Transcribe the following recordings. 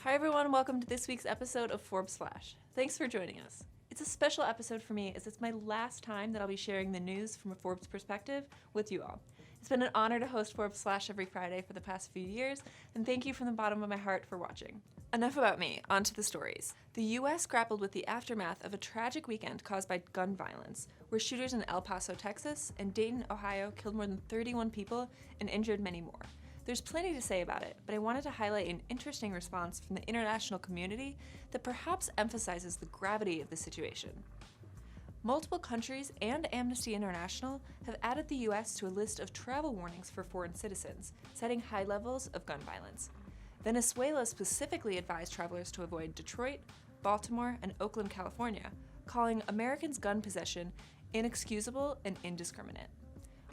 Hi everyone, welcome to this week's episode of Forbes Flash. Thanks for joining us. It's a special episode for me as it's my last time that I'll be sharing the news from a Forbes perspective with you all. It's been an honor to host Forbes Flash every Friday for the past few years, and thank you from the bottom of my heart for watching. Enough about me, on to the stories. The U.S. grappled with the aftermath of a tragic weekend caused by gun violence, where shooters in El Paso, Texas, and Dayton, Ohio killed more than 31 people and injured many more. There's plenty to say about it, but I wanted to highlight an interesting response from the international community that perhaps emphasizes the gravity of the situation. Multiple countries and Amnesty International have added the U.S. to a list of travel warnings for foreign citizens, citing high levels of gun violence. Venezuela specifically advised travelers to avoid Detroit, Baltimore, and Oakland, California, calling Americans' gun possession inexcusable and indiscriminate.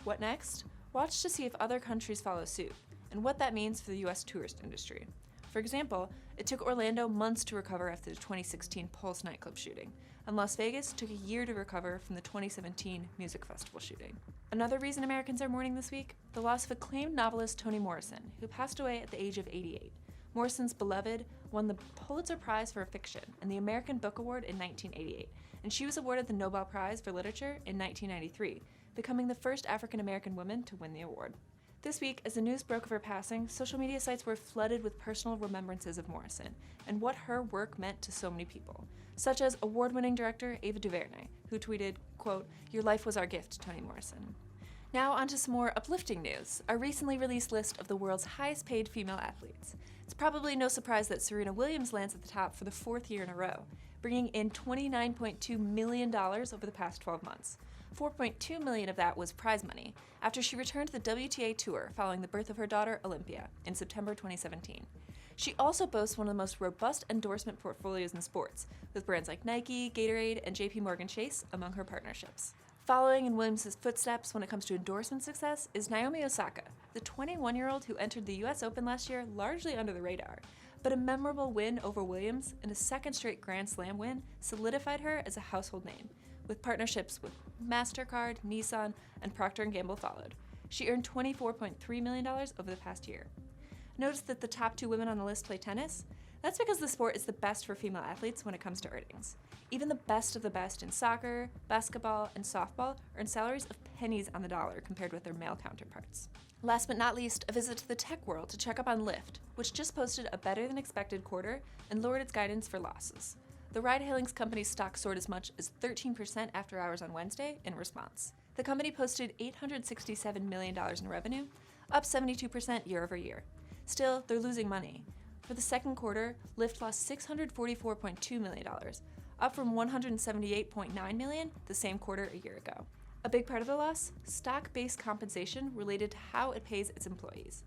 What next? Watch to see if other countries follow suit, and what that means for the U.S. tourist industry. For example, it took Orlando months to recover after the 2016 Pulse nightclub shooting, and Las Vegas took a year to recover from the 2017 music festival shooting. Another reason Americans are mourning this week? The loss of acclaimed novelist Toni Morrison, who passed away at the age of 88. Morrison's Beloved won the Pulitzer Prize for Fiction and the American Book Award in 1988, and she was awarded the Nobel Prize for Literature in 1993, becoming the first African-American woman to win the award. This week, as the news broke of her passing, social media sites were flooded with personal remembrances of Morrison and what her work meant to so many people, such as award-winning director Ava DuVernay, who tweeted, quote, "Your life was our gift, Toni Morrison." Now onto some more uplifting news, a recently released list of the world's highest-paid female athletes. It's probably no surprise that Serena Williams lands at the top for the fourth year in a row, bringing in $29.2 million over the past 12 months. $4.2 million of that was prize money after she returned to the WTA Tour following the birth of her daughter, Olympia, in September 2017. She also boasts one of the most robust endorsement portfolios in sports, with brands like Nike, Gatorade, and JP Morgan Chase among her partnerships. Following in Williams' footsteps when it comes to endorsement success is Naomi Osaka, the 21-year-old who entered the US Open last year largely under the radar. But a memorable win over Williams and a second straight Grand Slam win solidified her as a household name, with partnerships with MasterCard, Nissan, and Procter & Gamble followed. She earned $24.3 million over the past year. Notice that the top two women on the list play tennis? That's because the sport is the best for female athletes when it comes to earnings. Even the best of the best in soccer, basketball, and softball earn salaries of pennies on the dollar compared with their male counterparts. Last but not least, a visit to the tech world to check up on Lyft, which just posted a better-than-expected quarter and lowered its guidance for losses. The ride-hailing company's stock soared as much as 13% after hours on Wednesday in response. The company posted $867 million in revenue, up 72% year over year. Still, they're losing money. For the second quarter, Lyft lost $644.2 million, up from $178.9 million the same quarter a year ago. A big part of the loss? Stock-based compensation related to how it pays its employees.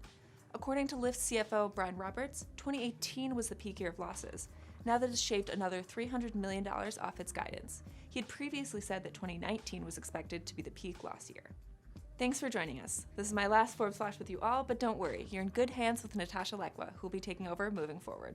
According to Lyft CFO Brian Roberts, 2018 was the peak year of losses. Now that it's shaved another $300 million off its guidance. He had previously said that 2019 was expected to be the peak loss year. Thanks for joining us. This is my last Forbes Flash with you all, but don't worry, you're in good hands with Natasha Lekwa, who will be taking over moving forward.